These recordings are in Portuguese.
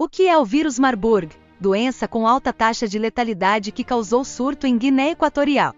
O que é o vírus Marburg? Doença com alta taxa de letalidade que causou surto em Guiné Equatorial.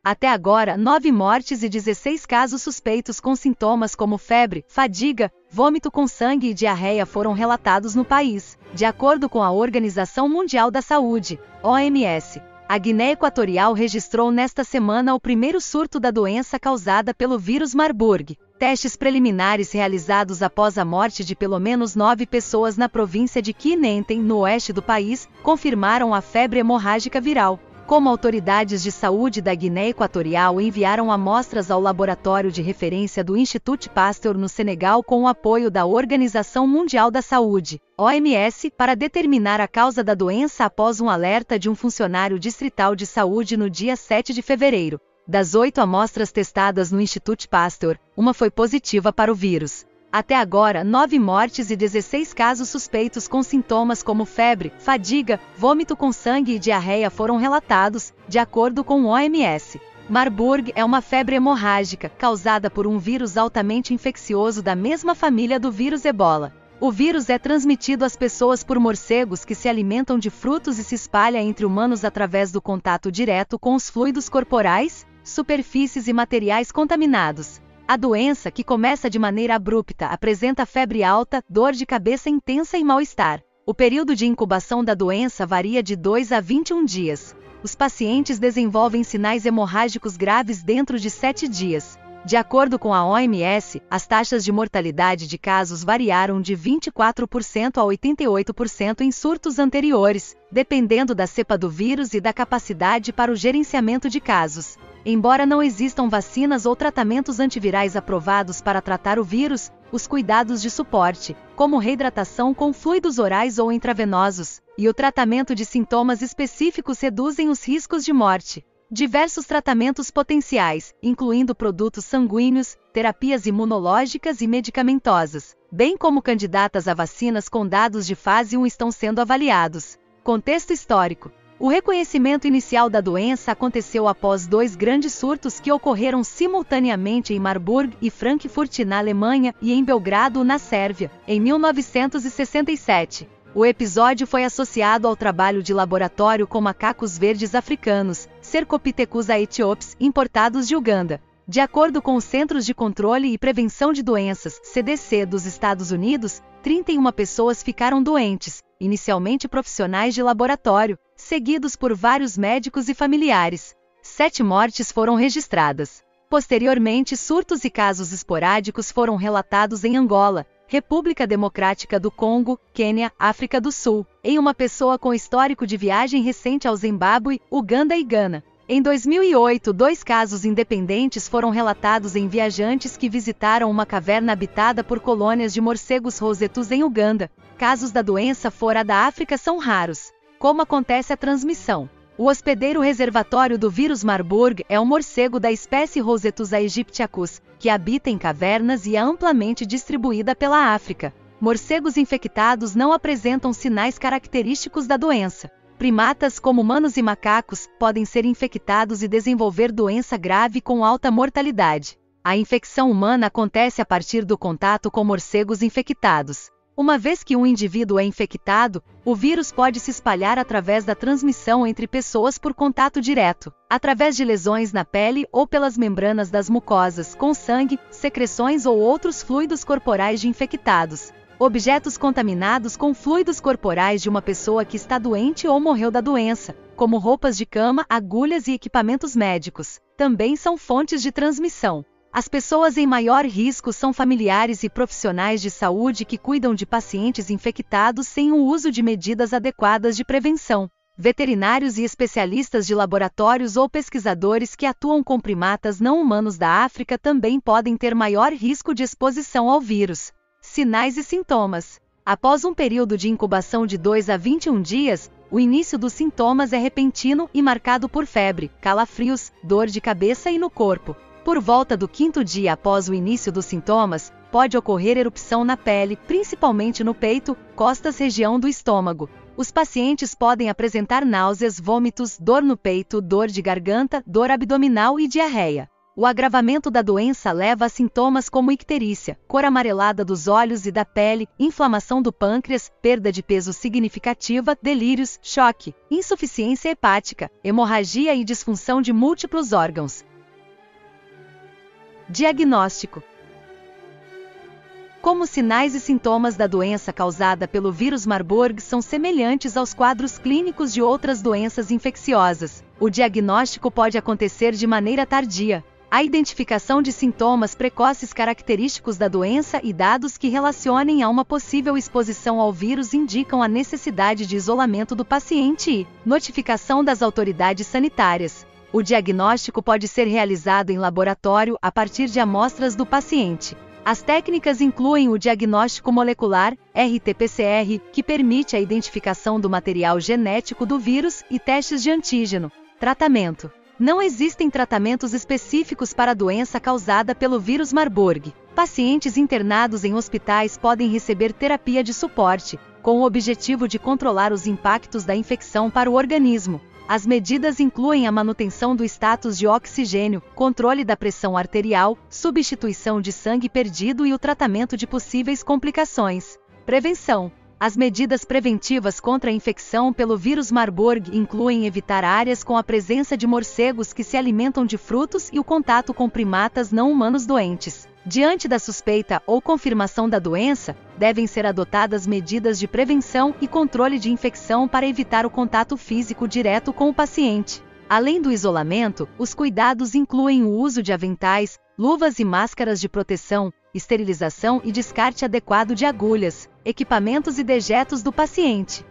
Até agora, 9 mortes e 16 casos suspeitos com sintomas como febre, fadiga, vômito com sangue e diarreia foram relatados no país, de acordo com a Organização Mundial da Saúde, OMS. A Guiné Equatorial registrou nesta semana o primeiro surto da doença causada pelo vírus Marburg. Testes preliminares realizados após a morte de pelo menos 9 pessoas na província de Kinenten, no oeste do país, confirmaram a febre hemorrágica viral. Como autoridades de saúde da Guiné Equatorial enviaram amostras ao laboratório de referência do Institut Pasteur no Senegal com o apoio da Organização Mundial da Saúde, OMS, para determinar a causa da doença após um alerta de um funcionário distrital de saúde no dia 7 de fevereiro. Das 8 amostras testadas no Institut Pasteur, uma foi positiva para o vírus. Até agora, 9 mortes e 16 casos suspeitos com sintomas como febre, fadiga, vômito com sangue e diarreia foram relatados, de acordo com o OMS. Marburg é uma febre hemorrágica, causada por um vírus altamente infeccioso da mesma família do vírus Ebola. O vírus é transmitido às pessoas por morcegos que se alimentam de frutos e se espalha entre humanos através do contato direto com os fluidos corporais, superfícies e materiais contaminados. A doença, que começa de maneira abrupta, apresenta febre alta, dor de cabeça intensa e mal-estar. O período de incubação da doença varia de 2 a 21 dias. Os pacientes desenvolvem sinais hemorrágicos graves dentro de 7 dias. De acordo com a OMS, as taxas de mortalidade de casos variaram de 24% a 88% em surtos anteriores, dependendo da cepa do vírus e da capacidade para o gerenciamento de casos. Embora não existam vacinas ou tratamentos antivirais aprovados para tratar o vírus, os cuidados de suporte, como reidratação com fluidos orais ou intravenosos, e o tratamento de sintomas específicos reduzem os riscos de morte. Diversos tratamentos potenciais, incluindo produtos sanguíneos, terapias imunológicas e medicamentosas, bem como candidatas a vacinas com dados de fase 1 estão sendo avaliados. Contexto histórico. O reconhecimento inicial da doença aconteceu após 2 grandes surtos que ocorreram simultaneamente em Marburg e Frankfurt, na Alemanha, e em Belgrado, na Sérvia, em 1967. O episódio foi associado ao trabalho de laboratório com macacos verdes africanos, Cercopithecus aetiops, importados de Uganda. De acordo com os Centros de Controle e Prevenção de Doenças, CDC, dos Estados Unidos, 31 pessoas ficaram doentes, inicialmente profissionais de laboratório, seguidos por vários médicos e familiares. 7 mortes foram registradas. Posteriormente, surtos e casos esporádicos foram relatados em Angola, República Democrática do Congo, Quênia, África do Sul, em uma pessoa com histórico de viagem recente ao Zimbábue, Uganda e Gana. Em 2008, 2 casos independentes foram relatados em viajantes que visitaram uma caverna habitada por colônias de morcegos rosetus em Uganda. Casos da doença fora da África são raros. Como acontece a transmissão? O hospedeiro reservatório do vírus Marburg é um morcego da espécie Rosetus aegyptiacus, que habita em cavernas e é amplamente distribuída pela África. Morcegos infectados não apresentam sinais característicos da doença. Primatas como humanos e macacos podem ser infectados e desenvolver doença grave com alta mortalidade. A infecção humana acontece a partir do contato com morcegos infectados. Uma vez que um indivíduo é infectado, o vírus pode se espalhar através da transmissão entre pessoas por contato direto, através de lesões na pele ou pelas membranas das mucosas, com sangue, secreções ou outros fluidos corporais de infectados. Objetos contaminados com fluidos corporais de uma pessoa que está doente ou morreu da doença, como roupas de cama, agulhas e equipamentos médicos, também são fontes de transmissão. As pessoas em maior risco são familiares e profissionais de saúde que cuidam de pacientes infectados sem o uso de medidas adequadas de prevenção. Veterinários e especialistas de laboratórios ou pesquisadores que atuam com primatas não humanos da África também podem ter maior risco de exposição ao vírus. Sinais e sintomas. Após um período de incubação de 2 a 21 dias, o início dos sintomas é repentino e marcado por febre, calafrios, dor de cabeça e no corpo. Por volta do 5º dia após o início dos sintomas, pode ocorrer erupção na pele, principalmente no peito, costas, região do estômago. Os pacientes podem apresentar náuseas, vômitos, dor no peito, dor de garganta, dor abdominal e diarreia. O agravamento da doença leva a sintomas como icterícia, cor amarelada dos olhos e da pele, inflamação do pâncreas, perda de peso significativa, delírios, choque, insuficiência hepática, hemorragia e disfunção de múltiplos órgãos. Diagnóstico. Como os sinais e sintomas da doença causada pelo vírus Marburg são semelhantes aos quadros clínicos de outras doenças infecciosas, o diagnóstico pode acontecer de maneira tardia. A identificação de sintomas precoces característicos da doença e dados que relacionem a uma possível exposição ao vírus indicam a necessidade de isolamento do paciente e notificação das autoridades sanitárias. O diagnóstico pode ser realizado em laboratório a partir de amostras do paciente. As técnicas incluem o diagnóstico molecular, RT-PCR, que permite a identificação do material genético do vírus, e testes de antígeno. Tratamento. Não existem tratamentos específicos para a doença causada pelo vírus Marburg. Pacientes internados em hospitais podem receber terapia de suporte, com o objetivo de controlar os impactos da infecção para o organismo. As medidas incluem a manutenção do status de oxigênio, controle da pressão arterial, substituição de sangue perdido e o tratamento de possíveis complicações. Prevenção. As medidas preventivas contra a infecção pelo vírus Marburg incluem evitar áreas com a presença de morcegos que se alimentam de frutos e o contato com primatas não humanos doentes. Diante da suspeita ou confirmação da doença, devem ser adotadas medidas de prevenção e controle de infecção para evitar o contato físico direto com o paciente. Além do isolamento, os cuidados incluem o uso de aventais, luvas e máscaras de proteção, esterilização e descarte adequado de agulhas, equipamentos e dejetos do paciente.